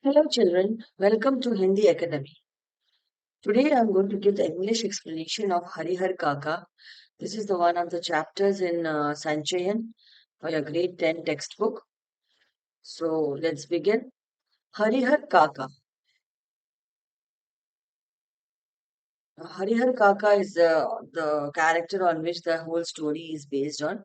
Hello children, welcome to Hindi Academy. Today I am going to give the English explanation of Harihar Kaka. This is the one of the chapters in Sanchayan for your grade 10 textbook. So let's begin. Harihar Kaka. Harihar Kaka is the character on which the whole story is based on.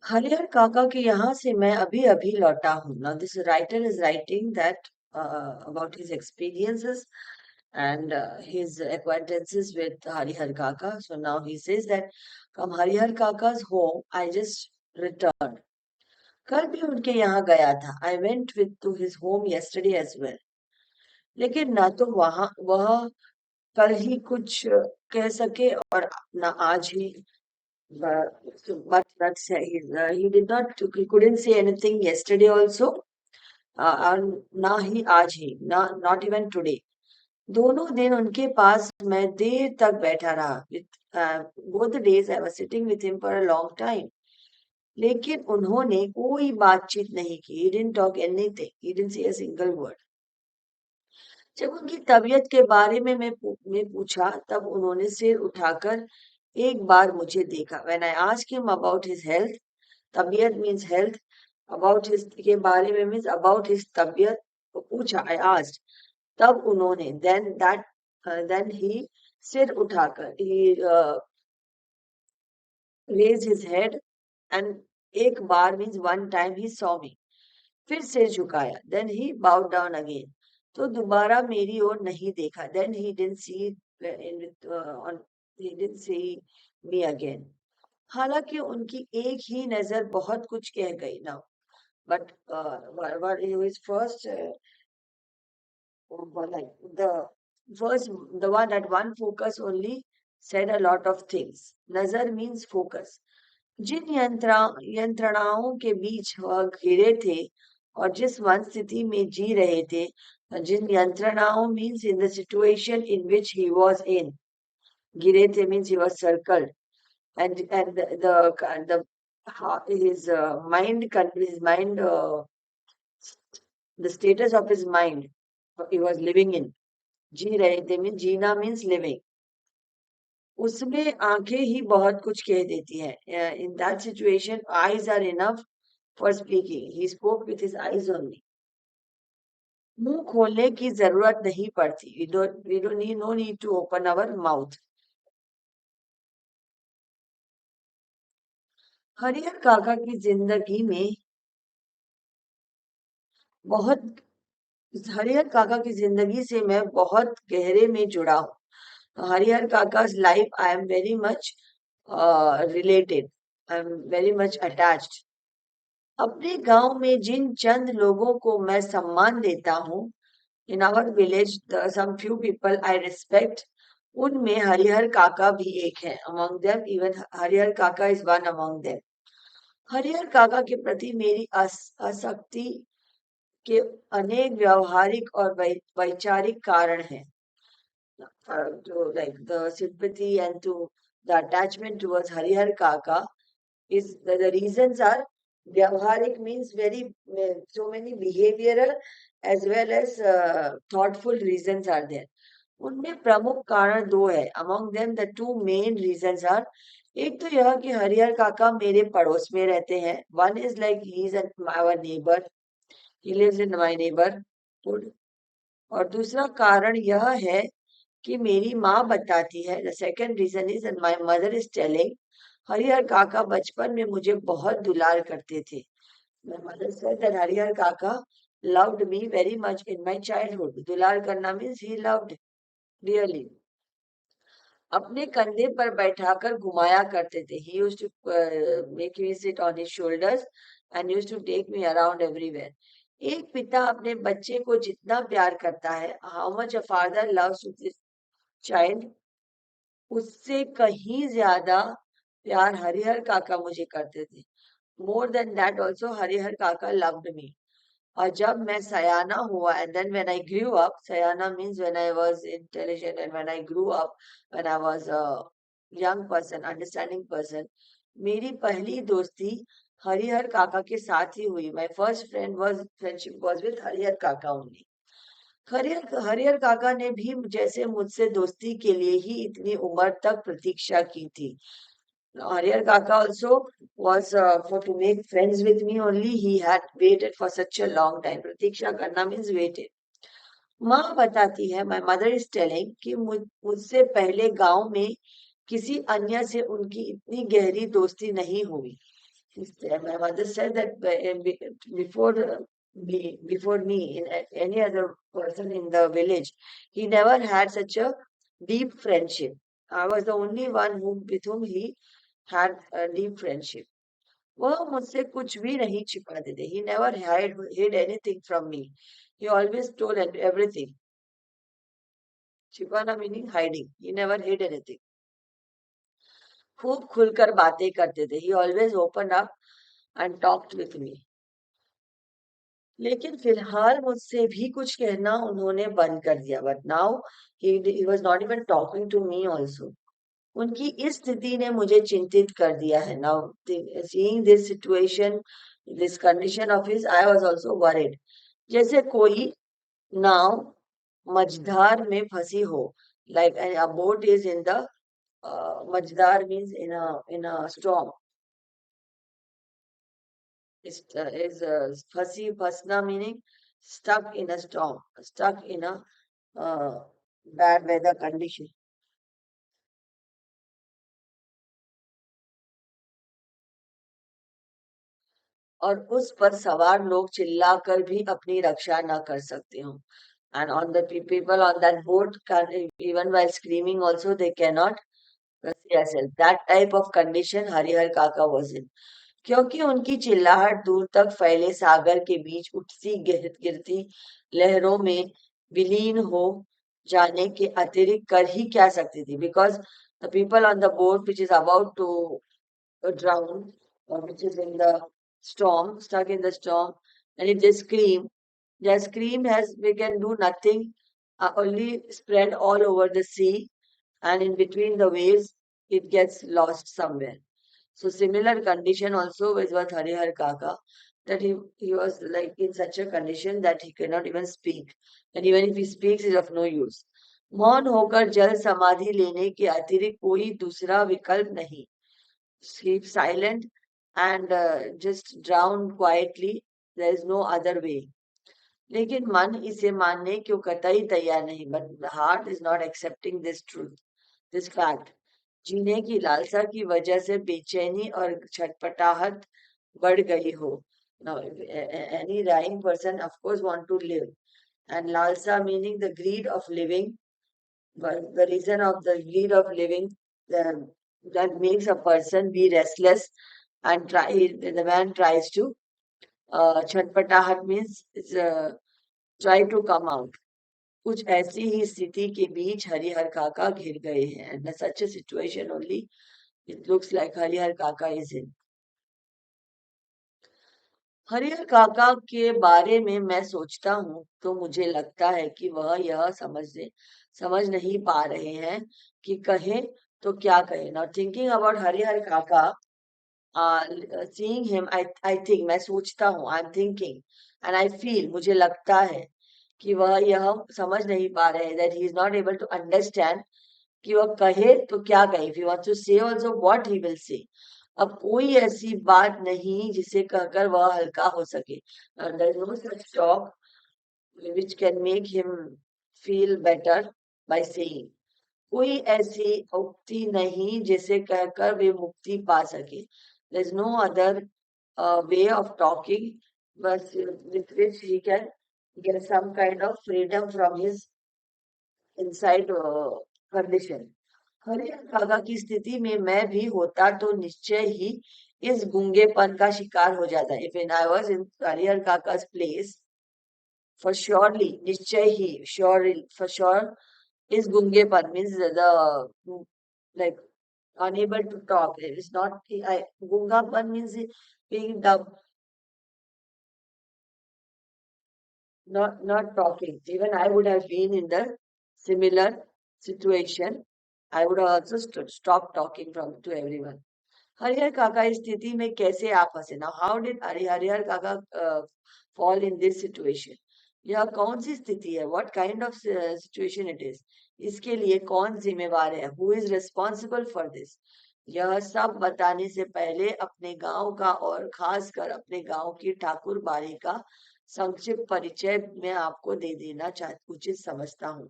Harihar काका के यहाँ से मैं अभी अभी लौटा हूँ. Now this writer is writing that about his experiences and his acquaintances with Harihar Kaka. So now he says that from Harihar Kaka's home, I just returned. कल भी उनके यहाँ गया था. I went with to his home yesterday as well. लेकिन ना तो वह कल ही कुछ कह सके और ना आज ही. But he did not, he couldn't say anything yesterday also, and ना ही आज ही, not even today. दोनों दिन उनके पास मैं देर तक बैठा रहा. Both the days I was sitting with him for a long time. लेकिन उन्होंने कोई बातचीत नहीं की. He didn't talk anything. He didn't say a single word. जब उनकी तबीयत के बारे में मैं पूछा तब उन्होंने सिर उठाकर एक बार मुझे देखा. When I asked him about his health, तबीयत means health, about his के बारे में means about his तबीयत पूछा. I asked. तब उन्होंने then he सिर उठाकर he raised his head and एक बार means one time he saw me. फिर सिर झुकाया. Then he bowed down again. तो दोबारा मेरी ओर नहीं देखा. Then he didn't see he didn't see me again. हालांकि उनकी एक ही नजर बहुत कुछ कह गई. Now, but what his first like the one that one focus only said a lot of things. Nazar means focus. जिन यंत्रणाओं के बीच वह घिरे थे और जिस वन स्थिति में जी रहे थे, जिन यंत्रणाओं means in the situation in which he was in. घिरे थे means he was circled, and the his mind the status of his mind he was living in. जी रहे थे means जीना means living. उसमें आंखें ही बहुत कुछ कह देती है. In that situation, eyes are enough for speaking. He spoke with his eyes only. मुंह खोलने की जरूरत नहीं पड़ती. We don't need no need to open our mouth. Harihar Kaka की जिंदगी में बहुत हरिहर काका की जिंदगी से मैं बहुत गहरे में जुड़ा हूँ. Harihar Kaka's life, I am very much related. I am very much attached. अपने गांव में जिन चंद लोगों को मैं सम्मान देता हूँ, in our village, some few people I respect, उनमें हरिहर काका भी एक है. Among them, even हरिहर काका is one among them. Harihar काका के प्रति मेरी आसक्ति के अनेक व्यावहारिक और वैचारिक कारण हैं. To like the sympathy and to the attachment towards Harihar Kaka is the reasons are Vyavharik means very so many behavioral as well as thoughtful reasons are there. उनमें प्रमुख कारण दो है. Among them the two main reasons are, एक तो यह कि हरिहर काका मेरे पड़ोस में रहते हैं. One is like he is our neighbor. He lives in my neighborhood. और दूसरा कारण यह है कि मेरी माँ बताती है. The second reason is and my mother is telling, Harihar काका बचपन में मुझे बहुत दुलार करते थे. My mother said that Harihar काका loved me very much in my childhood. दुलार करना means he loved really. अपने कंधे पर बैठाकर घुमाया करते थे. He used to make me sit on his shoulders and used to take me around everywhere. एक पिता अपने बच्चे को जितना प्यार करता है, how much a father loves his child, उससे कहीं ज्यादा प्यार हरिहर काका मुझे करते थे. More than that also Harihar काका लव्ड मी. और जब मैं सयाना हुआ and then when I grew up, Siyana means when I was intelligent and when I grew up, when I was a young person, understanding person, मेरी पहली दोस्ती हरिहर काका के साथ ही हुई. My first friendship was with Harihar काका only. हरिहर हरिहर काका ने भी जैसे मुझसे दोस्ती के लिए ही इतनी उम्र तक प्रतीक्षा की थी. Hariar Kaka also was for to make friends with me only. He had waited for such a long time. Pratiksha karna means waited. माँ बताती है, my mother is telling कि मुझसे पहले गांव में किसी अन्य से उनकी इतनी गहरी दोस्ती नहीं हुई. My mother said that before before me, any other person in the village, he never had such a deep friendship. I was the only one with whom he had a deep friendship. वह मुझसे कुछ भी नहीं छिपाते थे. He never hid anything from me. He always told everything. छिपाना meaning hiding. He never hid anything. खूब खुलकर बातें करते थे. He always opened up and talked with me. लेकिन फिलहाल मुझसे भी कुछ कहना उन्होंने बंद कर दिया. But now he was not even talking to me also. उनकी इस स्थिति ने मुझे चिंतित कर दिया है. Now seeing this situation, this condition of his, I was also worried. जैसे कोई नाव मझधार में फंसी हो. Like a boat is in the मझधार means in a storm. फंसी फंसना meaning stuck in a storm, stuck in a bad weather condition. और उस पर सवार लोग चिल्लाकर भी अपनी रक्षा न कर सकते हो. And on the people on that boat, even while screaming also, they cannot see yourself. That type of condition Harihar Kaka was in. क्योंकि उनकी चिल्लाहट दूर तक फैले सागर के बीच उठती गिरती लहरों में विलीन हो जाने के अतिरिक्त कर ही क्या सकती थी. Because the people on the boat which is about to drown, or which is in the storm, stuck in the storm, and if they scream, their scream has we can do nothing, only spread all over the sea, and in between the waves, it gets lost somewhere. So similar condition also was with Harihar Kaka, that he was like in such a condition that he cannot even speak, and even if he speaks, is of no use. मौन होकर जल समाधि लेने के अतिरिक्त कोई दूसरा विकल्प नहीं. Keep silent and just drown quietly. There is no other way. लेकिन मन इसे मानने क्यों कतई तैयार नहीं. But the heart is not accepting this truth, this fact. जीने की लालसा की वजह से बेचैनी और छटपटाहट बढ़ गई हो. Now, any dying person, of course, want to live. And lalsa meaning the greed of living, but the reason of the greed of living that makes a person be restless and the man tries to छटपटाहट means try to come out. कुछ ऐसी ही स्थिति के बीच हरिहर काका घिर गए हैं. And such a situation only it looks like Harihar काका is in. Harihar काका के बारे में मैं सोचता हूँ तो मुझे लगता है कि वह यह समझ नहीं पा रहे हैं कि कहें तो क्या कहें. Now thinking about हरिहर काका, seeing him, I think, मैं सोचता हूँ, I'm thinking, and I feel, मुझे लगता है कि वह यह समझ नहीं पा रहे हैं, that he is not able to understand कि वह कहे तो क्या कहे. If he wants to say also, what he will say. अब कोई ऐसी बात नहीं जिसे कहकर वह हल्का हो सके. There is no such talk which can make him feel better by saying. कोई ऐसी उक्ति नहीं जिसे कहकर वे मुक्ति पा सके. There is no other way of talking but with which he can get some kind of freedom from his inside condition. Harihar Kaka की स्थिति में मैं भी होता तो निश्चय ही इस गूंगेपन का शिकार हो जाता. If I was in Harihar काका's place, for surely, निश्चय ही, for sure, is gungepad means the like unable to talk. It is not gungapan means being dumb, not talking. Even I would have been in the similar situation. I would have also stopped talking to everyone. Harihar काका इस स्थिति में कैसे आप फंसे? Now how did Harihar काका fall in this situation? यह कौन सी स्थिति है? What kind of situation it is? इसके लिए कौन जिम्मेवार है? Who is responsible for this? यह सब बताने से पहले अपने गांव का और खासकर अपने गांव की ठाकुर बाड़ी का संक्षिप्त परिचय मैं आपको दे देना उचित समझता हूँ।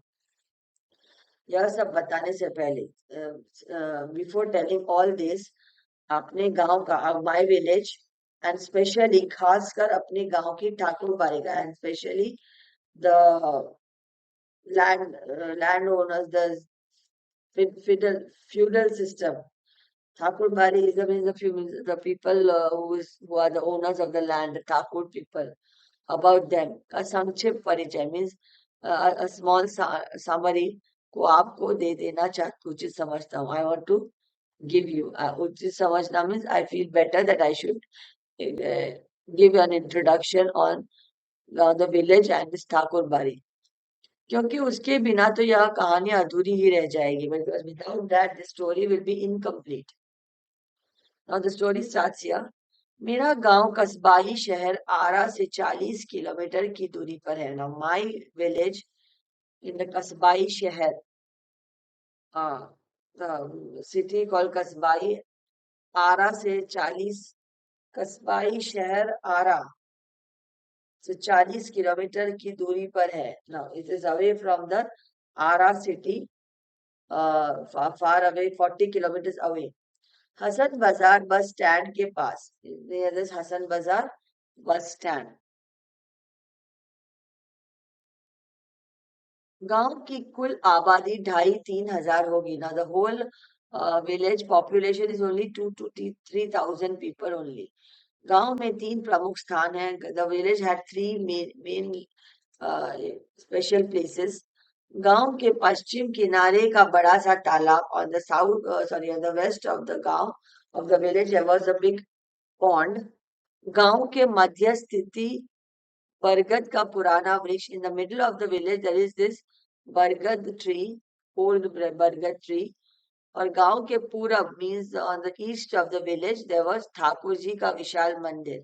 यह सब बताने से पहले, बिफोर टेलिंग ऑल दिस, अपने गांव का, माय विलेज, एंड स्पेशली खासकर अपने गांव की ठाकुर बाड़ी का, and specially the land owners, the feudal system. Thakur Bari is the people who are the owners of the land, the Thakur people. About them, a संक्षिप्त परिचय means a small summary को आपको दे देना उचित समझता हूँ. I want to give you उचित समझना means I feel better that I should uh, give an introduction on the village and this Thakur Bari. क्योंकि उसके बिना तो यह कहानी अधूरी ही रह जाएगी. Because without that the story will be incomplete. Now the story starts here. मेरा गांव कस्बाई शहर आरा से 40 किलोमीटर की दूरी पर है. Now my village in the कस्बाई शहर, the city called कस्बाई, आरा से 40, कस्बाई शहर आरा से 40 किलोमीटर की दूरी पर है. Now it is away from the Ara city, far away, 40 kilometers away. Hasan बाजार बस स्टैंड के पास. Near this हसन बाजार बस स्टैंड. गांव की कुल आबादी 2,500-3,000 होगी. ना the whole village population is only 2 to 3,000 people only. गांव में 3 प्रमुख स्थान हैं. The village had 3 main special places. गांव के पश्चिम किनारे का बड़ा सा तालाब, on the south, sorry, on the west of the gaon of the village there was a big pond. गांव के मध्य स्थिति बरगद का पुराना वृक्ष. In the middle of the village there is this bargad tree, old bargad tree. और गांव के पूरब means on the east of the village there was Thakur ji का विशाल मंदिर.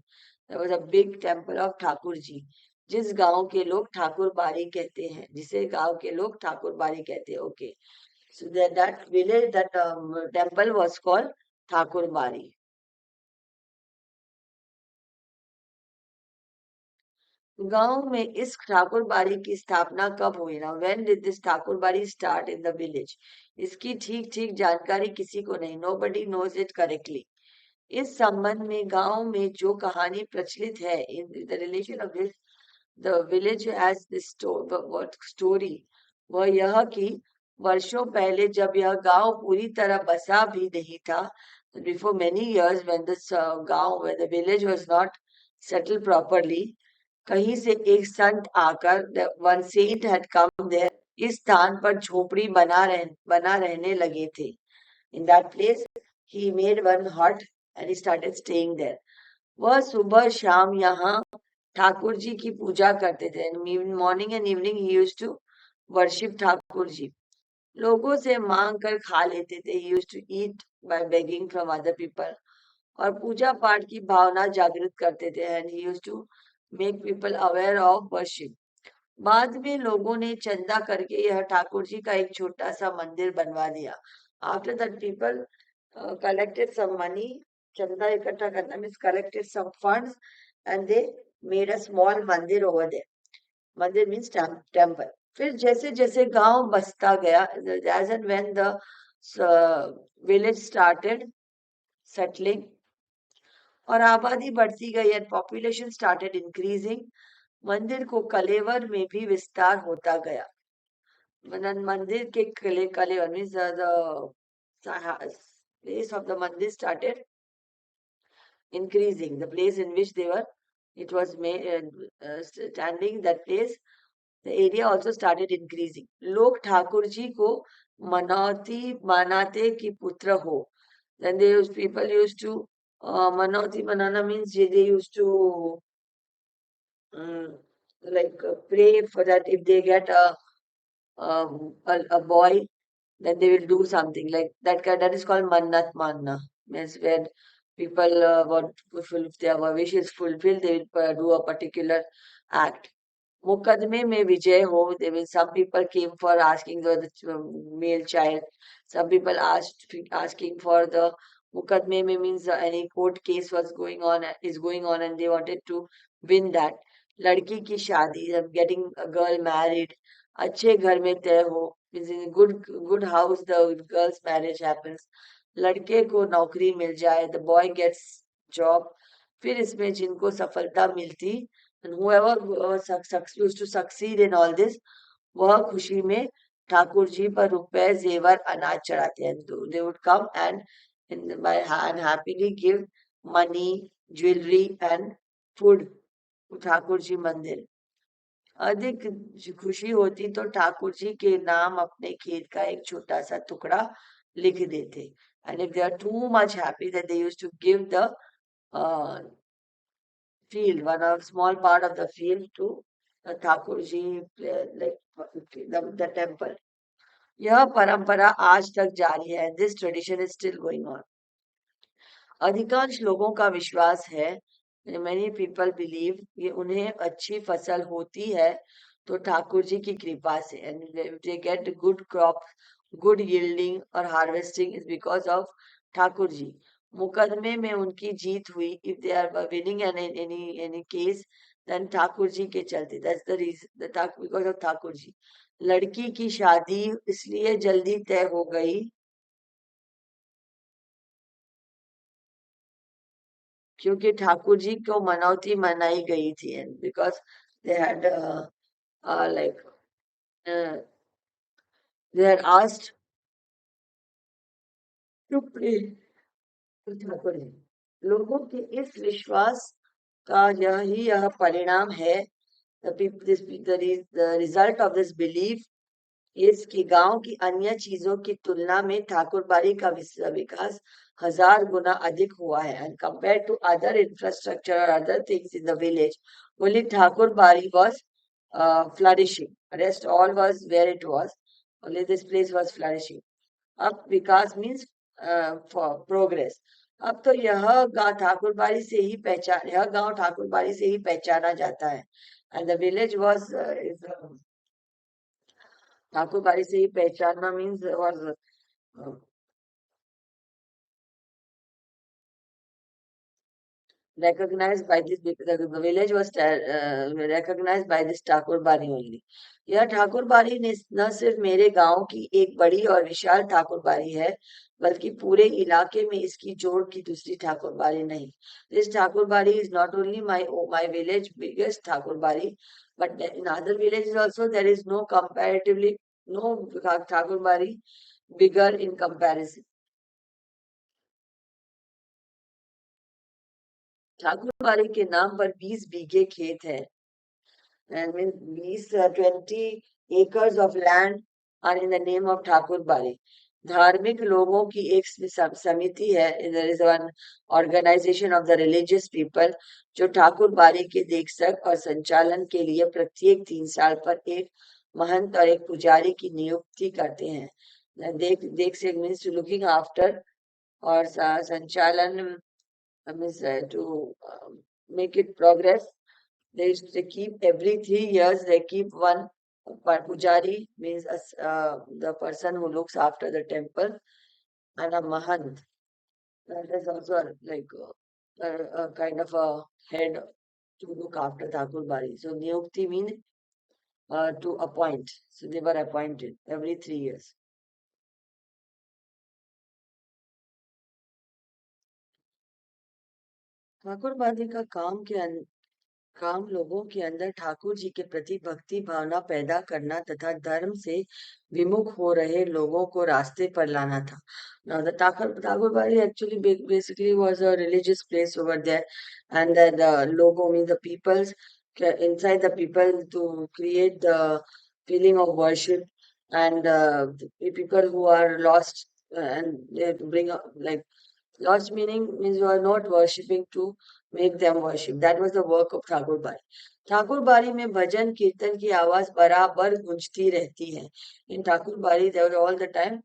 There was a big temple of Thakur ji, जिस गांव के लोग ठाकुर बाड़ी कहते हैं, जिसे गांव के लोग ठाकुर बाड़ी कहते हैं. Okay, so that village, that temple was called Thakur बाड़ी. गांव में इस ठाकुर बाड़ी की स्थापना कब हुई? ना व्हेन डिड दिस ठाकुर बाड़ी स्टार्ट इन द विलेज? इसकी ठीक ठीक जानकारी किसी को नहीं. Nobody knows it correctly. इस संबंध में गांव में जो कहानी प्रचलित है, in the relation of this the village as this story, वह यह कि वर्षों पहले जब यह गांव पूरी तरह बसा भी नहीं था, before many years when this gaon, when the village was not settled properly, कहीं से एक संत आकर, one saint had come there, इस स्थान पर झोपड़ी बना रहने लगे थे. In that place he made one hut and he started staying there. वह सुबह शाम यहाँ ठाकुर जी की पूजा करते थे. Morning and evening he used to worship Thakur ji. लोगों से मांग कर खा लेते थे. He used to eat by begging from other people. और पूजा पाठ की भावना जागृत करते थे. And he used to make people aware of worship. बाद में लोगों ने चंदा करके यह ठाकुर जी का एक छोटा सा मंदिर बनवा दिया. After that people collected some money. चंदा इकट्ठा करना means collected some funds and they made a small मंदिर over there. मंदिर means temple. फिर जैसे जैसे गांव बसता गया, as and when the village started settling, और आबादी बढ़ती गई and population started increasing, मंदिर को कलेवर में भी विस्तार होता गया. मंदिर के कलेवर means the place of the mandir started increasing. The place in which it was standing, that place, the area also started increasing. लोग ठाकुर जी को मनौती मनाते कि पुत्र हो. Then people used to मनौती मनाना means they used to pray for that if they get a boy, then they will do something like that. That is called mannat manna. means when people want to fulfill if their wish is fulfilled, they will do a particular act. मुकदमे में विजय हो, they will, some people came for asking the male child, some people asking for the मुकदमे में means any court case was going on, is going on, and they wanted to win that. लड़की की शादी, getting a girl married, अच्छे घर में तय हो, means in a good house the girl's marriage happens. लड़के को नौकरी मिल जाए, the boy gets job. फिर इसमें जिनको सफलता मिलती, and whoever was used to succeed in all this, वह खुशी में ठाकुर जी पर रुपए जेवर अनाज चढ़ाते हैं. They would come and in by hand happily give money, jewelry and food to Thakur ji मंदिर. अधिक खुशी होती तो ठाकुर जी के नाम अपने खेत का एक छोटा सा टुकड़ा लिख देते. And if they are too much happy, that they used to give the uh, field, one of small part of the field to the Thakur ji, like the temple. यह परंपरा आज तक जारी है. This tradition is still going on. अधिकांश लोगों का विश्वास है, many people believe, कि उन्हें अच्छी फसल होती है तो ठाकुर जी की कृपा से, and they get good crop, good yielding or harvesting is because of Thakur ji. मुकदमे में उनकी जीत हुई, if they are winning in any case, then Thakur ji के चलते, that's the reason, because of Thakur ji. लड़की की शादी इसलिए जल्दी तय हो गई क्योंकि ठाकुर जी को मनौती मनाई गई थी, and because they had like uh, they had asked to pray to Thakur ji. लोगों के इस विश्वास का यह परिणाम है. The result of this belief इसकी गांव की अन्य चीजों की तुलना में ठाकुरबाड़ी का विकास 1000 गुना अधिक हुआ है. And compared to other infrastructure or other things in the village, only Thakurbari was flourishing. Rest all was where it was. Only this place was flourishing. अब विकास means for progress. अब तो ठाकुरबाड़ी से ही पहचान, यह गांव ठाकुरबाड़ी से ही पहचाना जाता है. And the village was ठाकुरबाड़ी से ही पहचानना means was recognized by this, the village was recognized by this Thakurbari only. यह ठाकुरबाड़ी न सिर्फ मेरे गांव की एक बड़ी और विशाल ठाकुरबाड़ी है, बल्कि पूरे इलाके में इसकी जोड़ की दूसरी ठाकुरबाड़ी नहीं. This Thakurbari is not only my village biggest Thakurbari, but in other villages also there is no comparatively no Thakurbari bigger in comparison. ठाकुरबाड़ी के नाम पर 20 बीघे खेत है. And means these 20 acres of land are in the name of ठाकुरबाड़ी. धार्मिक लोगों की एक समिति है. There is one organization of the religious people जो ठाकुरबाड़ी के देखरेख और संचालन के लिए प्रत्येक 3 साल पर एक महंत और एक पुजारी की नियुक्ति करते हैं. देखरेख means looking after, और संचालन means to make it progress. They keep every 3 years, they keep one pujari, means the person who looks after the temple, and a mahant. That is also like a kind of a head to look after Thakur Bari. So Niyukti means to appoint. So they were appointed every 3 years. Thakur बाड़ी का काम लोगों के अंदर ठाकुर जी के प्रति भक्ति भावना पैदा करना तथा धर्म से विमुख हो रहे लोगों को रास्ते पर लाना था. Now the Thakurbari actually basically was a religious place over there, and the logo means the people's inside the people to create the feeling of worship, and the people who are lost, and they have to bring up like lost meaning means you are not worshipping to make them worship. That was the work of Thakur बाड़ी. ठाकुर बाड़ी में भजन कीर्तन की आवाज बराबर गूंजती रहती है. In Thakur बाड़ी there was all the time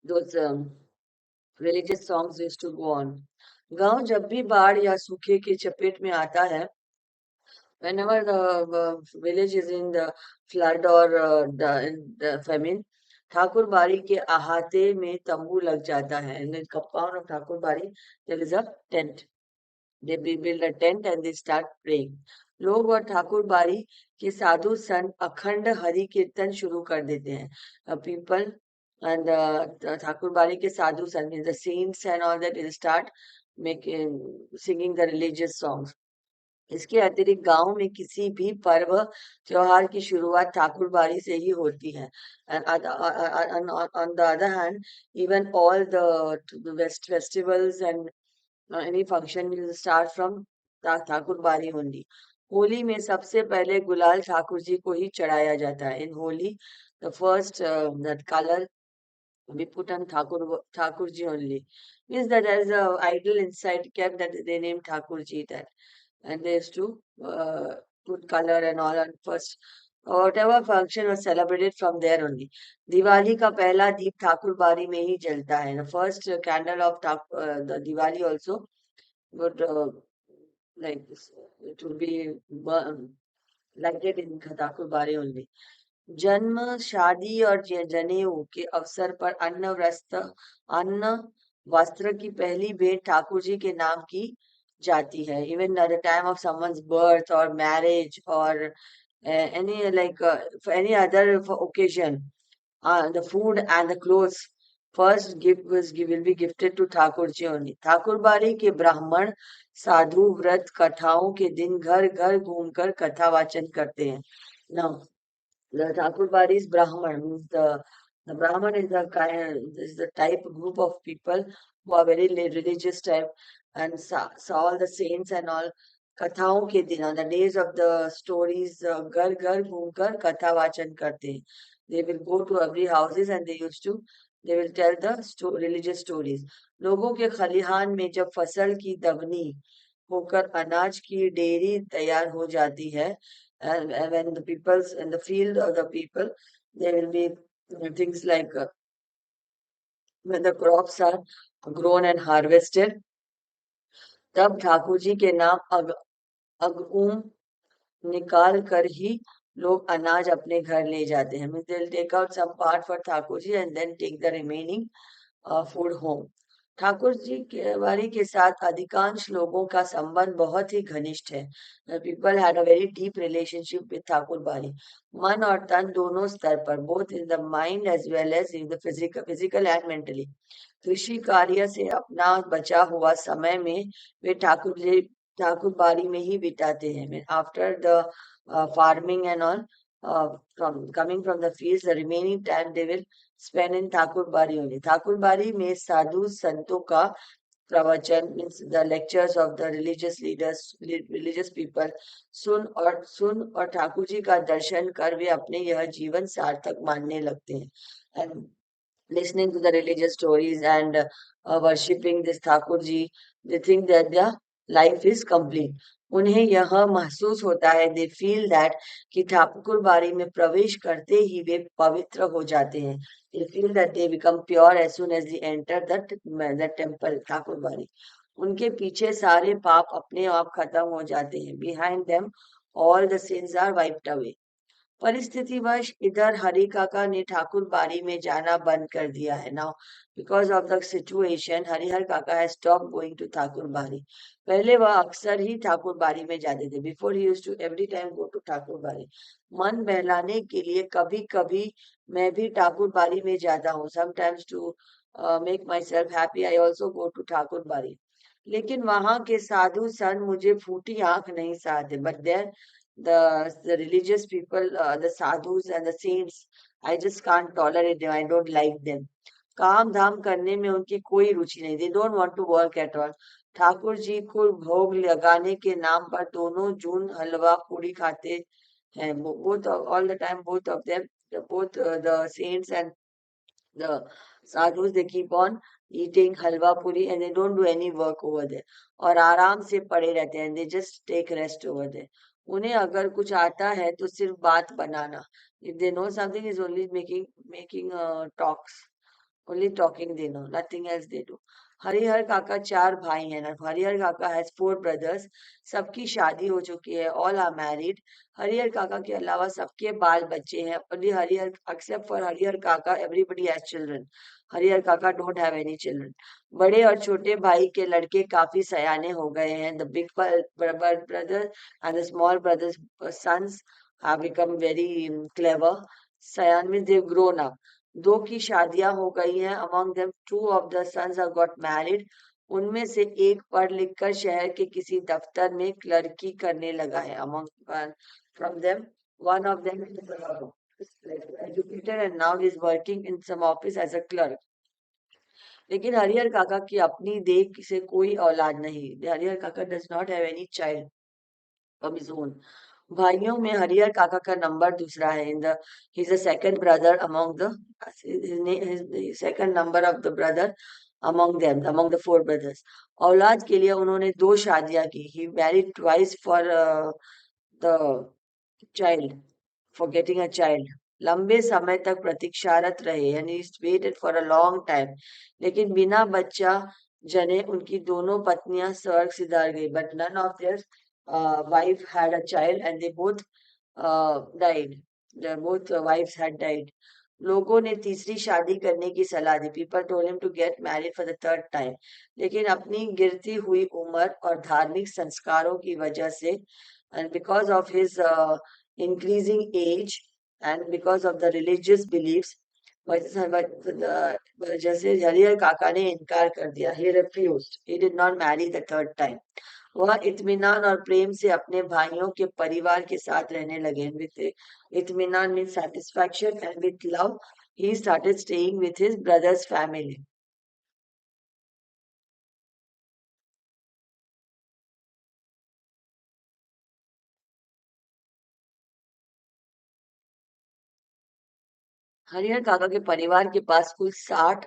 those religious songs used to go on. गांव जब भी बाढ़ या सूखे की चपेट में आता है, whenever the village is in the flood or in the famine, Thakur बाड़ी के अहाते में तंबू लग जाता है. In the compound of Thakur बाड़ी, there is a tent. They build a tent and they start praying. लोग और ठाकुर बाड़ी के साधु संत अखंड हरि कीर्तन शुरू कर देते हैं. People and ठाकुर बाड़ी के साधु संत, the saints and all that, will start making singing the religious songs. इसके अतिरिक्त गांव में किसी भी पर्व त्योहार की शुरुआत ठाकुर बाड़ी से ही होती है. On the other hand, even all the west festivals and any function will start from Thakur बाड़ी only. होली में सबसे पहले गुलाल ठाकुर जी को ही चढ़ाया जाता है. In Holi, the first that color we put on Thakur ji only. Means that there is a idol inside kept that they named Thakur ji that. And they used to put color and all on first. Whatever function was celebrated from there only. Diwali का पहला दीप ठाकुर बाड़ी में ही जलता है. The first candle of the Diwali also would like it would be lighted in Thakur बाड़ी only. जन्म, शादी और जनेऊ के अवसर पर अन्न वस्त्र की पहली भेंट ठाकुर जी के नाम की जाती है. Even at the time of someone's birth or marriage or any for any other occasion, the food and the clothes first gift will be gifted to Thakur ji only. Thakur बाड़ी के ब्राह्मण साधु व्रत कथाओं के दिन घर घर घूमकर कथा वाचन करते हैं. Now, the Thakur Badi's Brahman means the Brahman is the type group of people who are very religious type and saw all the saints and all कथाओं के दिन on the days of the stories घर घर घूमकर कथा वाचन करते हैं. They will go to every houses and they will tell the religious stories. लोगों के खलिहान में जब फसल की दवनी होकर अनाज की डेयरी तैयार हो जाती है, and when the people's in the field of the people, there will be things like when the crops are grown and harvested, तब ठाकुर जी के नाम अगउम निकाल कर ही लोग अनाज अपने घर ले जाते हैं. Means they'll take out some part for Thakur ji and then take the remaining food home. Thakur ji के बाड़ी के साथ अधिकांश लोगों का संबंध बहुत ही घनिष्ठ है. People had a very deep relationship with Thakur Bari. मन और तन दोनों स्तर पर, both in the mind as well as in the physical and mentally. कृषि कार्य से अपना बचा हुआ समय में वे ठाकुर बाड़ी में ही बिताते हैं. After the farming and all, from coming from the fields, the remaining time they will spend in Thakur बाड़ी only. ठाकुर बाड़ी में साधु संतों का प्रवचन means the lectures of the religious leaders, religious people सुन और ठाकुर जी का दर्शन कर वे अपने यह जीवन सार्थक मानने लगते हैं. And listening to the religious stories and worshipping this Thakur ji, they think that their life is complete. उन्हें यह महसूस होता है, they feel that कि ठाकुर बाड़ी में प्रवेश करते ही वे पवित्र हो जाते हैं. They feel that they become pure as soon as they enter the temple Thakur बाड़ी. उनके पीछे सारे पाप अपने आप खत्म हो जाते हैं. Behind them, all the sins are wiped away. परिस्थितिवश इधर हरि काका ने ठाकुर बाड़ी में जाना बंद कर दिया है. Now because of the situation, Harihar Kaka has stop going to Thakur Bari. पहले वह अक्सर ही ठाकुर बाड़ी में जाते थे. Before he used to every time go to Thakur Bari. मन बहलाने के लिए कभी कभी मैं भी ठाकुर बाड़ी में जाता हूँ. Sometimes to make myself happy I also go to Thakur Bari. लेकिन वहां के साधु संत मुझे फूटी आंख नहीं सहाते. But there the religious people, the sadhus and the saints, I just can't tolerate them. I don't like them. काम धाम करने में उनकी कोई रुचि नहीं. They don't want to work at all. Thakur ji को भोग लगाने के नाम पर दोनों जून हलवा पूरी खाते हैं. Both all the time, both of them, both the saints and the sadhus, they keep on eating halwa puri and they don't do any work over there. और आराम से पड़े रहते हैं. They just take rest over there. उन्हें अगर कुछ आता है तो सिर्फ बात बनाना. If they know something, is only making talks. Only talking they know, nothing else they do. Harihar काका चार भाई हैं ना. हरिहर काका has four brothers. सबकी शादी हो चुकी है. All are married. हरिहर काका के अलावा सबके बाल बच्चे हैं. Only Harihar, except for Harihar काका, everybody has children. हरिहर काका don't have any children. बड़े और छोटे भाई के लड़के काफी सयाने हो गए हैं. The big brother and the small brother's sons have become very clever. सयान means they've grown up. दो की शादियां हो गई हैं. Among them, two of the sons have got married. उनमें से एक पढ़ लिख कर शहर के किसी दफ्तर में क्लर्की करने लगा है. Among from them, one of them is educated and now is working in some office as a clerk. लेकिन हरिहर काका की अपनी देह से कोई औलाद नहीं. हरिहर काका does not have any child of his own. भाइयों में हरिहर काका का नंबर दूसरा है. In the he is the second brother among the second number of the brother among the four brothers. औलाद के लिए उन्होंने दो शादियां की. He married twice for the child, for getting a child. लंबे समय तक प्रतीक्षारत रहे, यानी waited for a long time. लेकिन बिना बच्चा जने उनकी दोनों पत्नियां स्वर्ग सिधार गई. But none of their wife had a child and they both died. Both wives had died. लोगों ने तीसरी शादी करने की सलाह दी. People told him to get married for the third time. लेकिन अपनी गिरती हुई उम्र और धार्मिक संस्कारों की वजह से, and because of his increasing age and because of the religious beliefs, वजह से हरिहर काका ने इनकार कर दिया. He refused. He did not marry the third time. वह इत्मीनान और प्रेम से अपने भाइयों के परिवार के साथ रहने लगे. विथ इत्मीनान means satisfaction and with love he started staying with his brother's family. Harihar काका के परिवार के पास कुल 60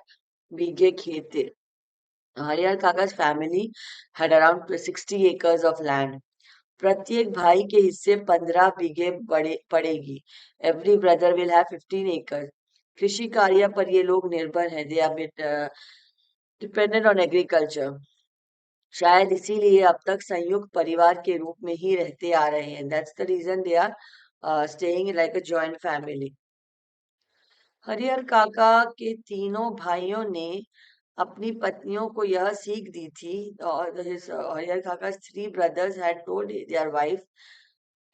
बीघे खेत थे. Harihar काका's family had around 60 acres of land. प्रत्येक भाई के हिस्से 15 बीघे पड़ेगी. एवरी ब्रदर विल हैव 15 एकड़. कृषि कार्य पर ये लोग निर्भर हैं. They are dependent on agriculture. शायद इसीलिए अब तक संयुक्त परिवार के रूप में ही रहते आ रहे हैं. That's the reason they are staying like a joint family. Harihar काका के तीनों भाइयों ने अपनी पत्नियों को यह सीख दी थी. और Harihar Kaka three brothers had told their wife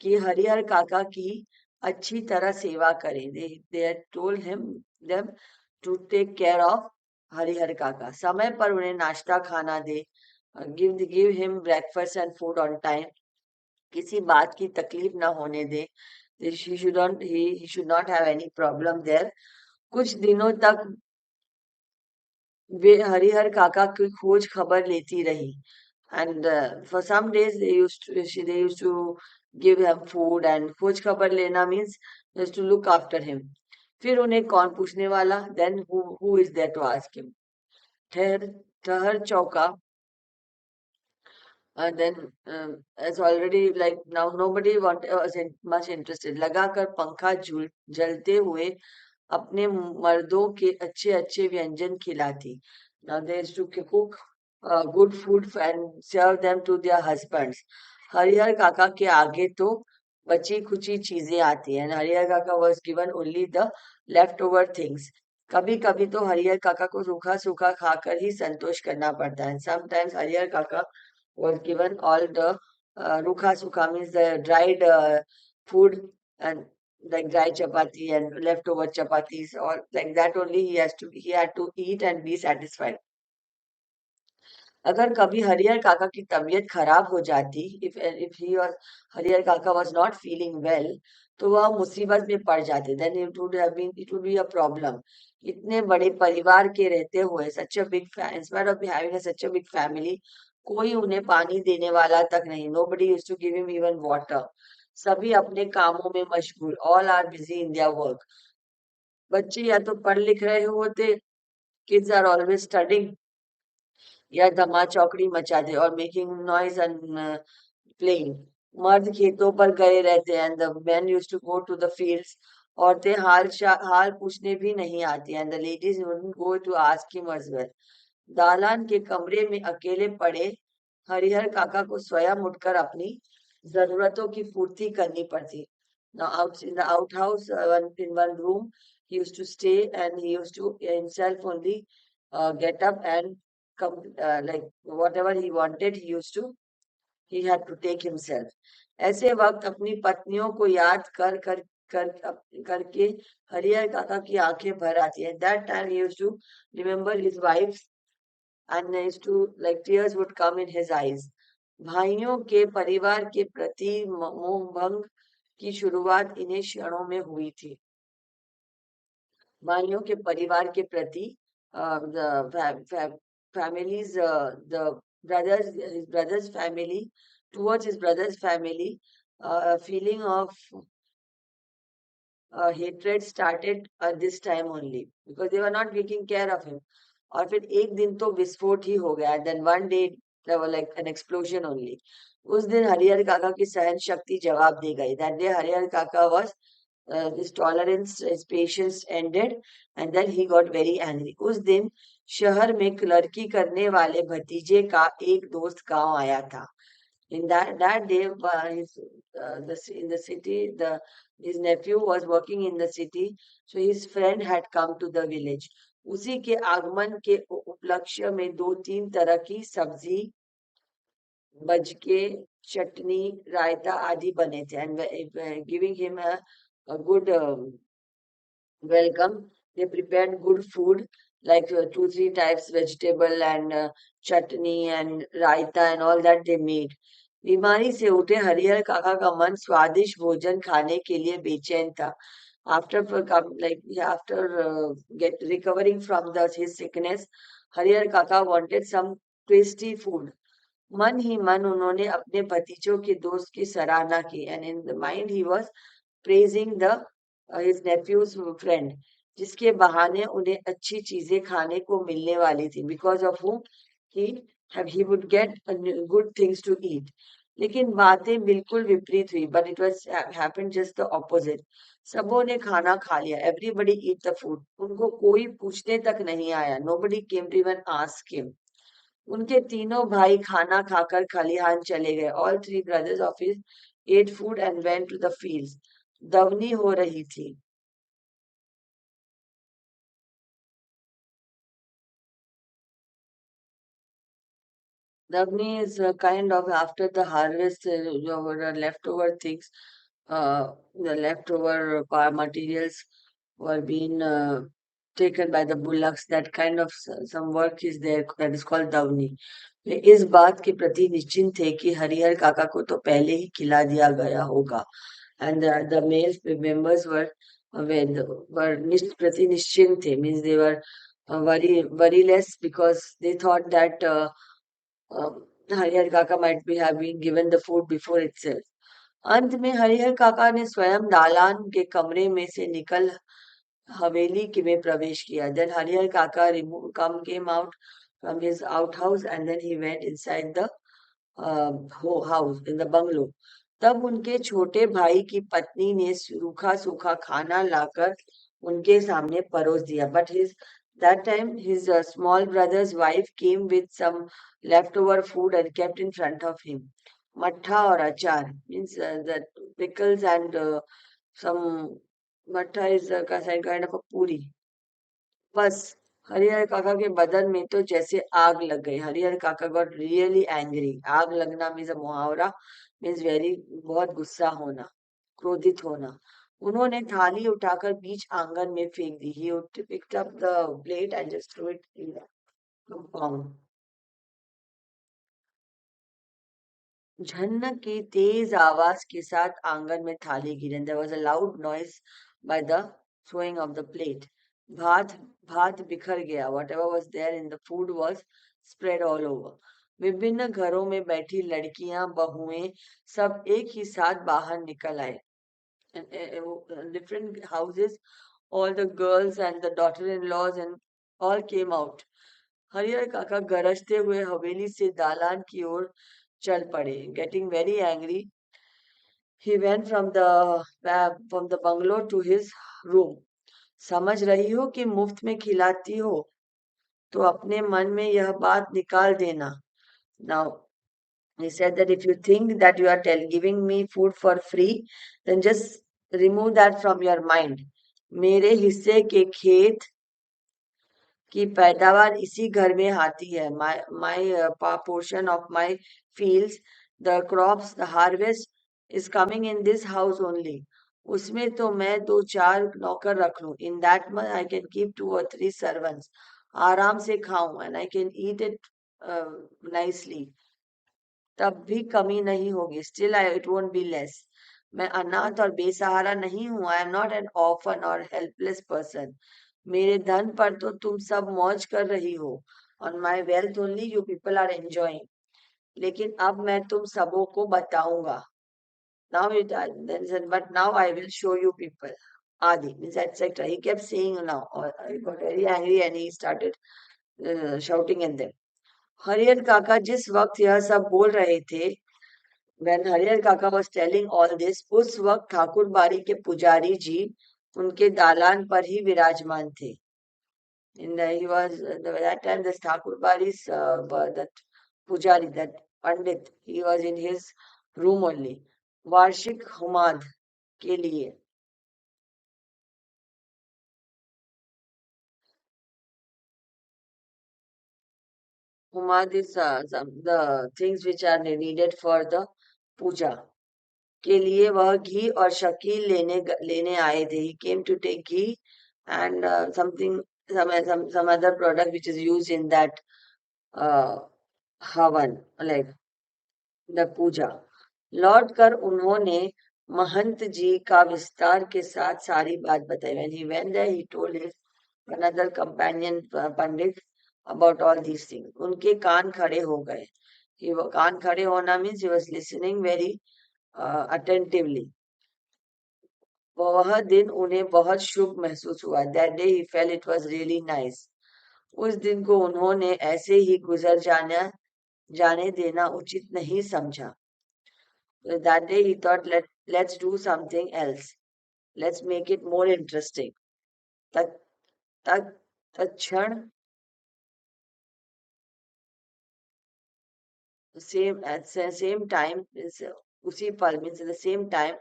कि हरिहर काका की अच्छी तरह सेवा करें. They had told him them to take care of Harihar Kaka. समय पर उन्हें नाश्ता खाना दे. Give him breakfast and food on time. किसी बात की तकलीफ ना होने दे. he should not have any problem there. कुछ दिनों तक वे हरिहर काका की खोज खबर लेती रही. And for some days they used to give him food. And खोज खबर लेना means just to look after him. फिर उन्हें कौन पूछने वाला? Then who is there to ask him? ठहर ठहर चौका. And then as already like now nobody much interested. लगाकर पंखा जलते हुए अपने मर्दों के अच्छे अच्छे व्यंजन खिलाती. Now they used to cook good food and serve them to their husbands. Harihar काका के आगे तो बची खुची चीजें आती हैं. हरिहर काका was given only the leftover things. कभी कभी तो हरिहर काका को रूखा सूखा खाकर ही संतोष करना पड़ता है. Sometimes हरिहर काका was given all the रूखा सूखा means the dried food and like dry chapati and leftover chapatis or like that only he had to eat and be satisfied. अगर कभी हरिहर काका की तबीयत खराब हो जाती, if he or हरिहर काका was not feeling well, तो वह मुसीबत में पड़ जाते. Then it would be a problem. इतने बड़े परिवार के रहते हुए such a big in spite of having such a big family, कोई उन्हें पानी देने वाला तक नहीं. Nobody used to give him even water. सभी अपने कामों में मशगूल. All are busy in their work. बच्चे या तो पढ़ लिख रहे होते, kids are always studying, या धमा चौकड़ी मचाते और मेकिंग नॉइज एंड प्लेइंग. मर्द खेतों पर गए रहते हैं. The men used to go to the fields औरतें हाल पूछने भी नहीं आती, and the ladies wouldn't go to ask him as well. दालान के कमरे में अकेले पड़े हरिहर काका को स्वयं उठकर अपनी जरूरतों की पूर्ति करनी पड़ती। Now out in the outhouse, in one room, he used to stay, and he used to himself only get up and come, like whatever he wanted, he had to take himself. ऐसे वक्त अपनी पत्नियों को याद करके हरिहर काका की आंखें भर आती है. That time he used to remember his wife, and used to, like, tears would come in his eyes. भाइयों के परिवार के प्रति मोह भंग की शुरुआत इन्हीं क्षणों में हुई थी. भाइयों के परिवार के प्रति families, the his brother's family, towards his brother's family, a feeling of hatred started at this time only, because they were not taking care of him. और फिर एक दिन तो विस्फोट ही हो गया. Then one day there was like an explosion only. उस दिन हरिहर काका की सहन शक्ति जवाब दे गई. दैट डे हरिहर काका was, his tolerance, his patience ended, and then he got very angry. उस दिन शहर में क्लर्की करने वाले भतीजे का एक दोस्त गांव आया था. In that day, in the city, his nephew was working in the city, so his friend had come to the village. उसी के आगमन के उपलक्ष्य में दो तीन तरह की सब्जी, बजके, चटनी, रायता आदि बने थे. And giving him a good welcome, they prepared good food, like two three types vegetable, and chutney and raita and all that they made. बीमारी से उठे हरिहर काका का मन स्वादिष्ट भोजन खाने के लिए बेचैन था. After get recovering from his sickness, Harihar काका wanted some tasty food. मन ही मन उन्होंने अपने भतीजों के दोस्त की सराहना की, and in the mind he was praising his nephew's friend, जिसके बहाने उन्हें अच्छी चीजें खाने को मिलने वाली थी, because of whom he would get good things to eat. लेकिन बातें बिल्कुल विपरीत हुई. But it was happened just the opposite. सबों ने खाना खा लिया. Everybody eat the food. उनको कोई पूछने तक नहीं आया. Nobody came to even ask him. उनके तीनों भाई खाना खाकर खलिहान चले गए. All three brothers of his ate food and went to the fields. दवनी हो रही थी. Dagni is a kind of, after the harvest, the leftover things, the leftover materials were being taken by the bullocks. That kind of some work is there, that is called Davni. वे इस बात के प्रति निश्चिंत थे कि हरिहर काका को तो पहले ही खिला दिया गया होगा. And the male members प्रति निश्चिंत थे, means they were worryless, because they thought that Harihar काका might be having given the food before itself. अंत में हरिहर काका ने स्वयं दालान के कमरे में से निकल हवेली के में प्रवेश किया. Then हरिहर काका came out from his outhouse, and then he went inside the house, in the bungalow. तब उनके छोटे भाई की पत्नी ने सूखा सूखा खाना लाकर उनके सामने परोस दिया. But that time his small brother's wife came with some leftover food and kept in front of him. Matha or achar means that pickles, and some matha is a kind of a puri. बस हरिहर काका के बदन में तो जैसे आग लग गई. हरिहर काका गॉट रियली एंग्री. आग लगना मीन्स अ मुहावरा, मीन्स वेरी, बहुत गुस्सा होना, क्रोधित होना. उन्होंने थाली उठाकर बीच आंगन में फेंक दी. He picked up the plate and just threw it in the compound. झन्न की तेज आवाज के साथ आंगन में थाली गिरी. There was a loud noise by the throwing of the plate. भात भात बिखर गया. Whatever was there in the food was spread all over. विभिन्न घरों में बैठी लड़कियां, बहुएं सब एक ही साथ बाहर निकल आए. Different houses, all the girls and the daughter-in-laws and all came out. Harihar काका गरजते हुए हवेली से दालान की ओर चल पड़े. Getting very angry, He went from the bungalow to his room. समझ रही हो कि मुफ्त में खिलाती हो तो अपने मन में यह बात निकाल देना. Now he said that if you think that you are giving me food for free, then just remove that from your mind. मेरे हिस्से के खेत की पैदावार इसी घर में आती है. My portion of my fields, the crops, the harvest is coming in this house only. उसमें तो मैं 2-4 नौकर रख लूं. In that much I can keep 2 or 3 servants. आराम से खाऊं and I can eat it nicely. तब भी कमी नहीं होगी. Still it won't be less. मैं अनाथ और बेसहारा नहीं हूं. I am not an orphan or helpless person. मेरे धन पर तो तुम सब मौज कर रही हो. On my wealth only you people are enjoying. लेकिन अब मैं तुम सबों को बताऊंगा. Now then said, but now I will show you people. Adi means etc. He kept saying now. He got very angry and he started shouting at them. Harihar काका जिस वक्त यह सब बोल रहे थे, when हरिहर काका was telling all this, उस वक्त ठाकुर बाड़ी के पुजारी जी उनके दालान पर ही विराजमान थे. He was that time this Thakur Bari's that pujari, that pandit, he was in his room only. वार्षिक हुमाद के लिए. हुमाद is the things which are needed for the puja. के लिए वह घी और शकील लेने आए थे. He came to take ghee and some other product which is used in that uh, havan, like the puja. लौट कर उन्होंने महंत जी का विस्तार के साथ सारी बात बताई. When he went there, he told his another companion Pandit about all these things. उनके कान खड़े हो गए. कान खड़े होना means he was listening very attentively. वह दिन उन्हें बहुत शुभ महसूस हुआ. That day he felt it was really nice. उस दिन को उन्होंने ऐसे ही गुजर जाने देना उचित नहीं समझा. That day he thought, let's do something else. Let's make it more interesting. तत् तत् तत्क्षण same at the same time is उसी पल means at the same time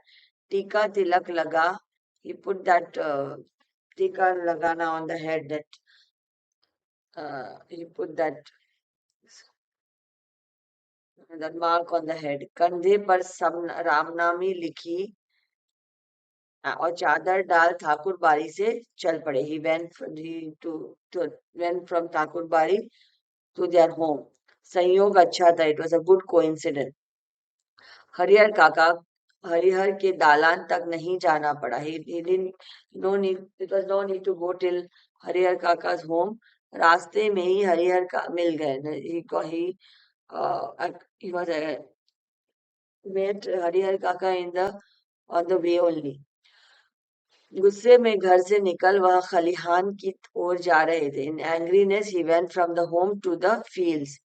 टीका तिलक लगा. He put that टीका लगाना on the head, that he put that mark on the head. कंधे पर रामनामी लिखी और चादर डाल ठाकुर बाड़ी से चल पड़े. He went from ठाकुर बाड़ी to their home. संयोग अच्छा था. It was a good coincidence. Harihar काका हरिहर के दालान तक नहीं जाना पड़ा. He didn't no need it was no need to go till Harihar काका's home. रास्ते में ही हरिहर का मिल गए. He was met हरिहर काका on the way only. गुस्से में घर से निकल वह खलिहान की ओर जा रहे थे. In angriness he went from the home to the fields.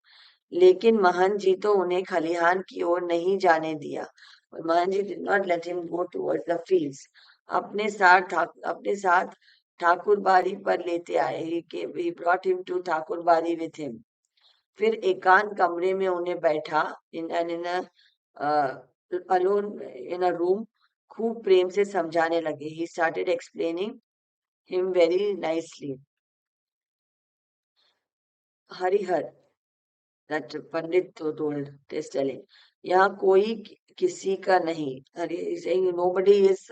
लेकिन महंत जी तो उन्हें खलिहान की ओर नहीं जाने दिया. महंत जी did not let him go towards the fields. अपने साथ ठाकुर बाड़ी पर लेते आए. He brought him to Thakur बाड़ी with him. फिर एकांत कमरे में उन्हें बैठा in a alone in a room. खूब प्रेम से समझाने लगे. He started explaining him very nicely. Harihar, that Pandit told, is telling, यहाँ कोई किसी का नहीं. He is saying nobody is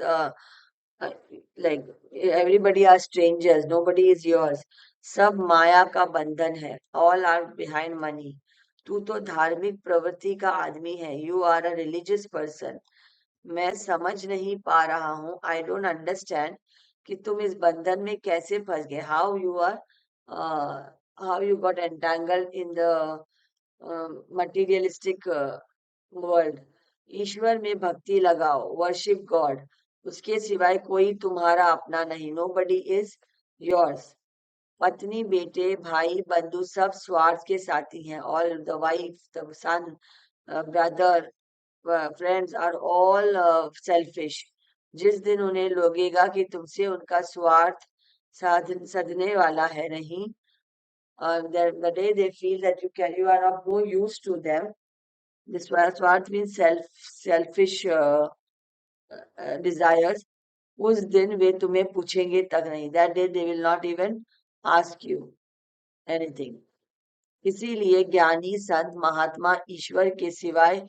like everybody are strangers. Nobody is yours. सब माया का बंधन है. All are behind money. तू तो धार्मिक प्रवृत्ति का आदमी है. You are a religious person. मैं समझ नहीं पा रहा हूँ. I don't understand कि तुम इस बंधन में कैसे फंस गए. How you got entangled in the materialistic world. ईश्वर में भक्ति लगाओ. Worship God. उसके सिवाय कोई तुम्हारा अपना नहीं. Nobody is yours. पत्नी, बेटे, भाई, बंधु सब स्वार्थ के साथी हैं. All the wife, the son, brother, friends are all selfish. जिस दिन उन्हें लगेगा कि तुमसे उनका स्वार्थ सधने वाला है नहीं, the day they feel that you are of no use to them, this स्वार्थ means selfish desires, उस दिन वे तुम्हें पूछेंगे तक नहीं। That day they will not even ask you anything. इसीलिए ज्ञानी संत महात्मा ईश्वर के सिवाय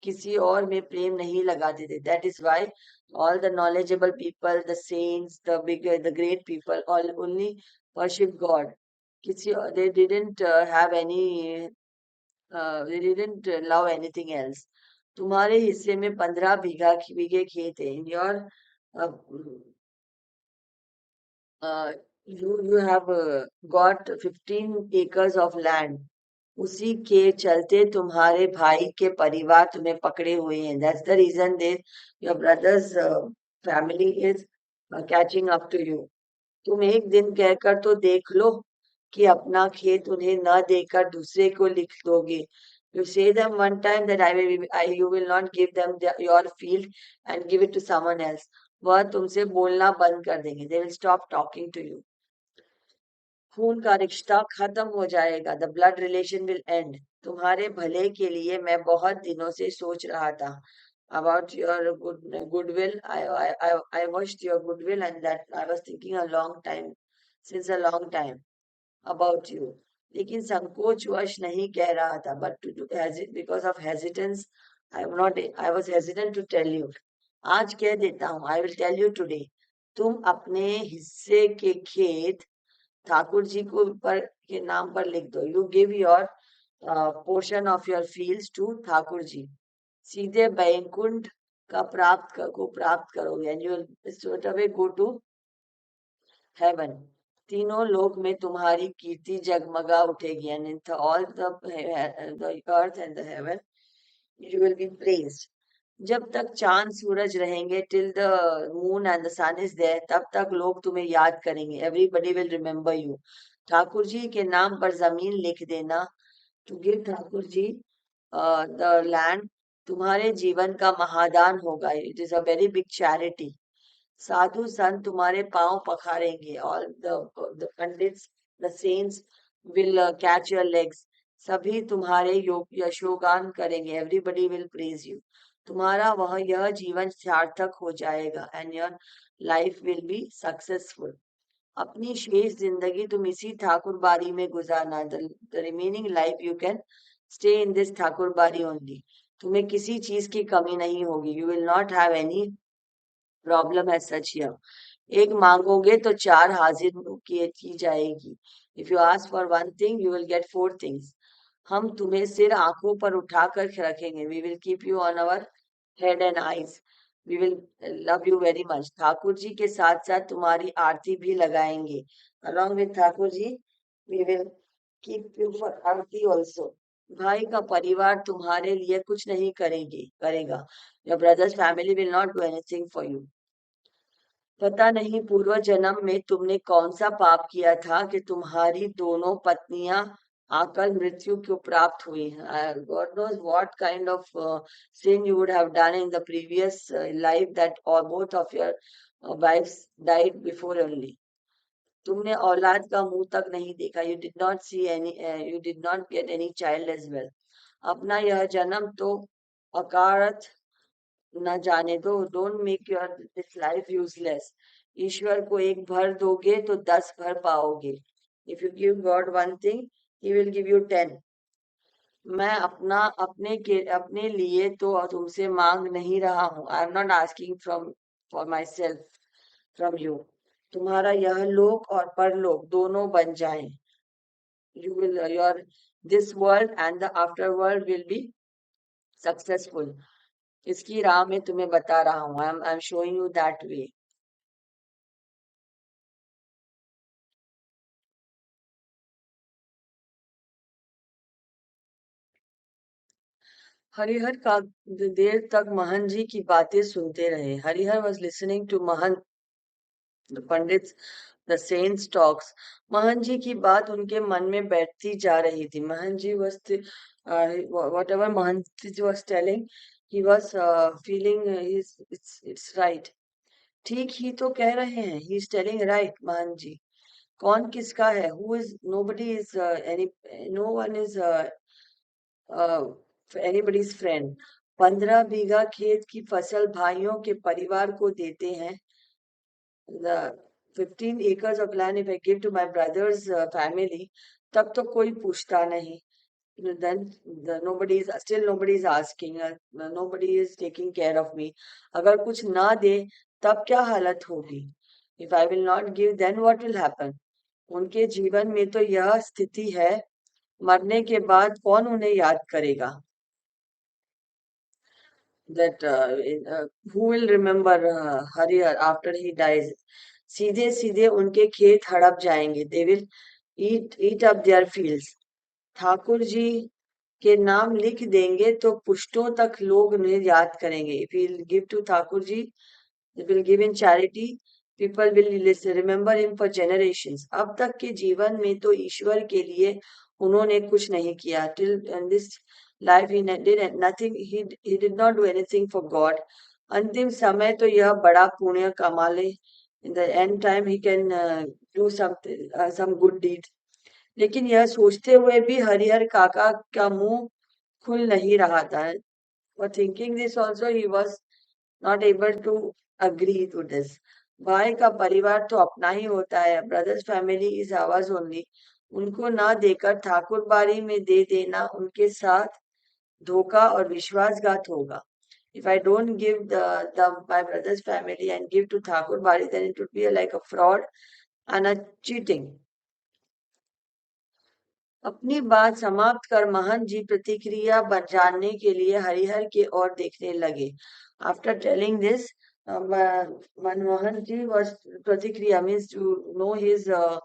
किसी और में प्रेम नहीं लगाते थे। That is why all the knowledgeable people, the saints, the bigger, the great people, all only worship God. किसी they didn't have any they didn't love anything else. तुम्हारे हिस्से में 15 बीघे खेत है। In your uh, you have got 15 acres of land. उसी के चलते तुम्हारे भाई के परिवार तुम्हें पकड़े हुए हैं। That's the reason they your brother's family is catching up to you. तुम एक दिन कहकर तो देख लो कि अपना खेत उन्हें न देकर दूसरे को लिख दोगे। You say them one time that you will not give them your field and give it to someone else. वह तुमसे बोलना बंद कर देंगे। They will stop talking to you. खून का रिश्ता खत्म हो जाएगा। The blood relation will and. तुम्हारे भले के लिए मैं बहुत दिनों से सोच रहा था। About your goodwill I watched your goodwill and that I was thinking a long time since a long time about you. लेकिन संकोचवश नहीं कह रहा था, but to because of hesitance I was hesitant to tell you. आज कह देता हूँ, I will tell you today. तुम अपने हिस्से के खेत ठाकुर जी को पर के नाम पर लिख दो। You give your portion of your fields to Thakur ji. सीधे बैकुंठ को प्राप्त करोगे। And you will straight away go to heaven. तीनों लोक में तुम्हारी कीर्ति जगमगा उठेगी। And in all the earth and the heaven you will be praised. जब तक चांद सूरज रहेंगे, till the moon and the sun is there, तब तक लोग तुम्हें याद करेंगे। Everybody will remember you. Thakur ji के नाम पर जमीन लिख देना। To give Thakur ji the land तुम्हारे जीवन का महादान होगा। It is a very big charity. साधु संत तुम्हारे पांव पखारेंगे। All the pandits, the saints will catch your legs. सभी तुम्हारे यशोगान करेंगे। Everybody will praise you. तुम्हारा वह यह जीवन सार्थक हो जाएगा and your life will be successful. अपनी शेष जिंदगी तुम इसी ठाकुर बाड़ी में गुजारना। The remaining life you can stay in this Thakur Bari only. तुम्हें किसी चीज की कमी नहीं होगी। You will not have any problem as such here. एक मांगोगे तो चार हाजिर की जाएगी। If you ask for one thing you will get four things. हम तुम्हें सिर आंखों पर उठाकर रखेंगे। We will keep you on our head and eyes. We will love you very much. Thakur ji के साथ साथ तुम्हारी आरती भी लगाएंगे। Along with Thakur ji we will keep you for aarti also. भाई का परिवार तुम्हारे लिए कुछ नहीं करेगा। Your brother's family will not do anything for you. पता नहीं पूर्व जन्म में तुमने कौन सा पाप किया था कि तुम्हारी दोनों पत्नियां अकाल मृत्यु को प्राप्त हुई। God knows what kind of sin you would have done in the previous life that or both of your wives died before only. तुमने औलाद का मुंह तक नहीं देखा। You did not see any, you did not get any child as well. अपना यह जन्म तो अकारथ न जाने दो। Don't make your this life useless. ईश्वर को एक भर दोगे तो 10 भर पाओगे। If you give God one thing he will give you 10। मैं अपने लिए तो तुमसे मांग नहीं रहा हूँ। I am not asking from for my self from you. तुम्हारा यह लोक और परलोक दोनों बन जाए। You will your this world and the after world will be successful. इसकी राह में तुम्हें बता रहा हूँ। I am showing you that way. Harihar का देर तक महन जी की बातें सुनते रहे। हरिहर वॉज लिसनिंग टू महन पंडित द सेंट्स टॉक्स। महन जी की बात उनके मन में बैठती जा रही थी। महन जी वॉज whatever महन जी was telling, He was feeling it's right. ठीक ही तो कह रहे हैं. He is telling right, मान जी. कौन किसका है? Who is? Nobody is any. No one is uh, anybody's friend. 15 बीघा खेत की फसल भाइयों के परिवार को देते हैं. The 15 acres of land if I give to my brother's family, तब तो कोई पूछता नहीं. Then nobody is asking. Nobody is taking care of me. अगर कुछ ना दे तब क्या हालत होगी? If I will not give, then what will happen? उनके जीवन में तो यह स्थिति है. मरने के बाद कौन उन्हें याद करेगा? That who will remember Harihar after he dies? सीधे सीधे उनके खेत हड़प जाएंगे. They will eat up their fields. Thakur ji के नाम लिख देंगे तो पुश्तों तक लोग उन्हें याद करेंगे. If we'll give to Thakur ji, it will give in charity. People will remember him for generations. अब तक के जीवन में तो ईश्वर के लिए उन्होंने कुछ नहीं किया. Till in this life he did nothing. He did not do anything for God. अंतिम समय तो यह बड़ा पुण्य कमा ले. In the end time he can do something, some good deed. लेकिन यह सोचते हुए भी हरिहर काका का मुंह खुल नहीं रहा था. For thinking this also he was not able to agree to this. भाई का परिवार तो अपना ही होता है. Brothers family is ours only. उनको ना देकर ठाकुर बाड़ी में दे देना उनके साथ धोखा और विश्वासघात होगा. If I don't give my brother's family and give to Thakur Bari, then it would be like a fraud and a cheating. अपनी बात समाप्त कर महंत जी प्रतिक्रिया जानने के लिए हरिहर की ओर देखने लगे. After telling this, Manmohan ji was प्रतिक्रिया means to know his uh,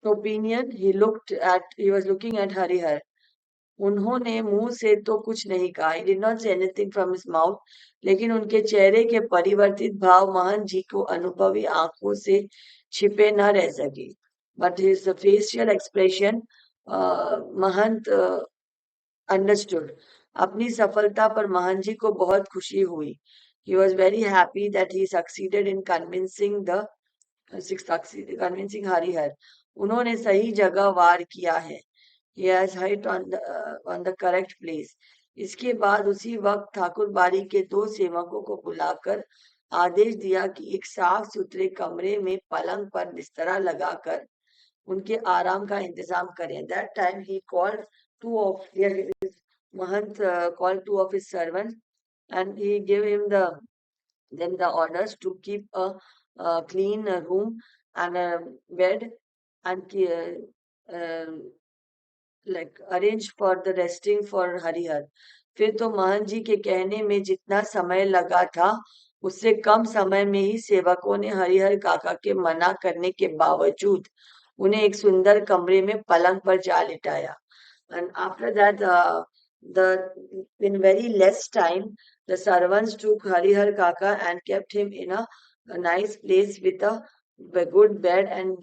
opinion. He was looking at Harihar. उन्होंने मुंह से तो कुछ नहीं कहा. He did not say anything from his mouth. लेकिन उनके चेहरे के परिवर्तित भाव महंत जी को अनुभवी आंखों से छिपे न रह सके. But his facial expression, Mahant understood. अपनी सफलता पर महंत जी को बहुत खुशी हुई. He was very happy that he succeeded in convincing Harihar. उन्होंने सही जगह वार किया है. He has hit on the correct place. इसके बाद उसी वक्त ठाकुर बाड़ी के 2 सेवकों को बुलाकर आदेश दिया कि एक साफ सुथरे कमरे में पलंग पर बिस्तरा लगाकर उनके आराम का इंतजाम करें. That time he called Mahant called 2 of his servants and he gave them the orders to keep a clean room and a bed and like arrange for the resting for Harihar. फिर तो महंत जी के कहने में जितना समय लगा था उससे कम समय में ही सेवकों ने हरिहर काका के मना करने के बावजूद उन्हें एक सुंदर कमरे में पलंग पर जा लिटाया. And after that, in very less time, the servants took Harihar Kaka and kept him in a nice place with a good bed and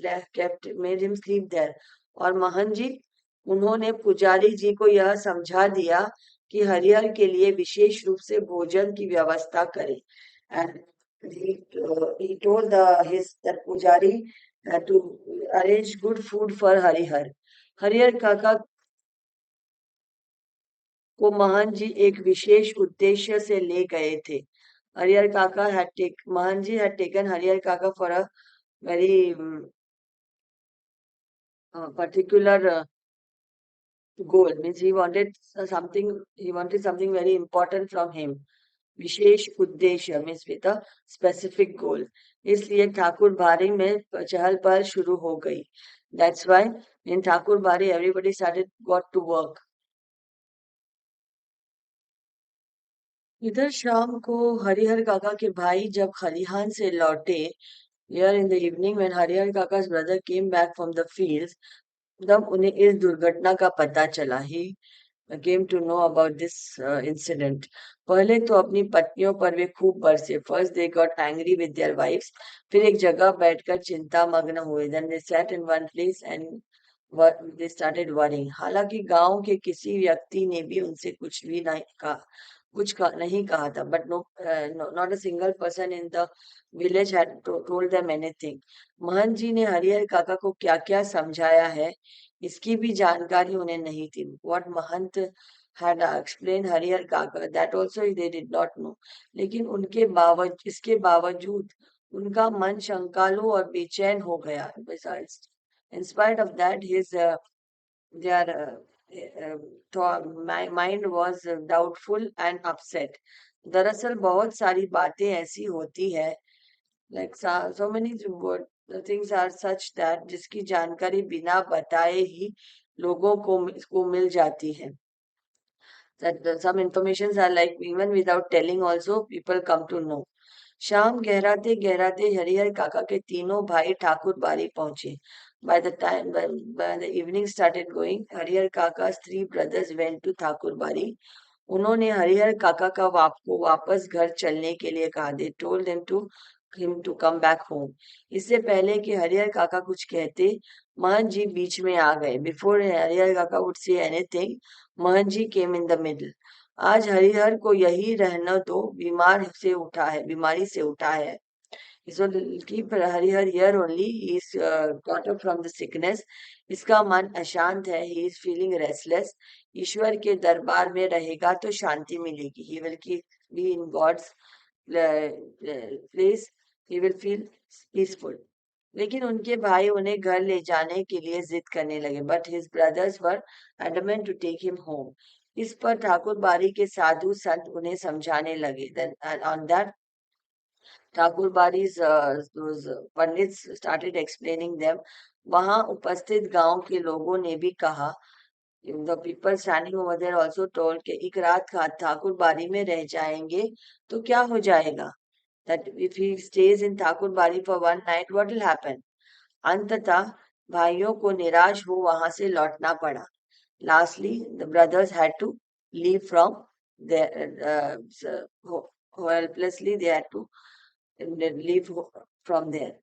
made him sleep there. और महंत जी उन्होंने पुजारी जी को यह समझा दिया कि हरिहर के लिए विशेष रूप से भोजन की व्यवस्था करें. And he told his pujari to arrange good food for Harihar. Harihar काका को महंत जी एक विशेष उद्देश्य से ले गए थे. Harihar Kaka Mahant ji had taken Harihar Kaka for a very particular goal. Means he wanted something very important from him. विशेष उद्देश्य means with a specific goal. इसलिए ठाकुर बाड़ी में चहल पहल शुरू हो गई. That's why in ठाकुर बाड़ी everybody got to work. इधर शाम को हरिहर काका के भाई जब खलिहान से लौटे, here in the evening when Harihar Kaka's brother came back from the fields, तब उन्हें इस दुर्घटना का पता चला. He came to know about this incident. पहले तो अपनी पत्नियों पर वे खूब बरसे. First they got angry with their wives. फिर एक जगह बैठकर चिंता मग्न हुए. Then they sat in one place and they started worrying. हालांकि गांव के किसी व्यक्ति ने भी उनसे कुछ भी नहीं कहा, नहीं कहा था, but no, not a single person in the village had told them anything. Mahant ji ने हरिहर काका को क्या क्या समझाया है, इसकी भी जानकारी उन्हें नहीं थी। What Mahant had explained Harihar काका, that also they did not know। लेकिन इसके बावजूद उनका मन शंकालु और बेचैन हो गया। Besides, in spite of that, their mind was doubtful and upset। दरअसल बहुत सारी बातें ऐसी होती है, like so many things are such that जिसकी जानकारी बिना बताए ही लोगों को मिल जाती है। That some informations are like even without telling also people come to know। शाम गहराते गहराते हरिहर काका के तीनों भाई ठाकुर बाड़ी पहुंचे। By the time when the evening started going, Harihar काका's three brothers went to Thakur बाड़ी। उन्होंने हरिहर काका को वापस घर चलने के लिए कहा। They told him to come back home। इससे पहले कि हरिहर काका कुछ कहते, महन जी बीच में आ गए। Before हरिहर काका would say anything, महन जी came in the middle। आज हरिहर को यही रहना दो, बीमारी से उठा है। So keep Harihar here only, he is got up from the sickness। इसका मन अशांत है, he is feeling restless। ईश्वर के दरबार में रहेगा तो शांति मिलेगी। He will be in God's place, he will feel peaceful। लेकिन उनके भाई उन्हें घर ले जाने के लिए जिद करने लगे। But his brothers were adamant to take him home। इस पर ठाकुर बाड़ी के साधु संत उन्हें समझाने लगे। Then and on that Thakur Baris those pandits started explaining them। वहां उपस्थित गांव के लोगों ने भी कहा, the people standing over there also told कि एक रात ठाकुर बाड़ी में रह जाएंगे तो क्या हो जाएगा, that if he stays in Thakur बाड़ी for one night what will happen। अंततः भाइयों को निराश हो वहां से लौटना पड़ा। Lastly, the brothers had to leave from there, helplessly they had to leave from there।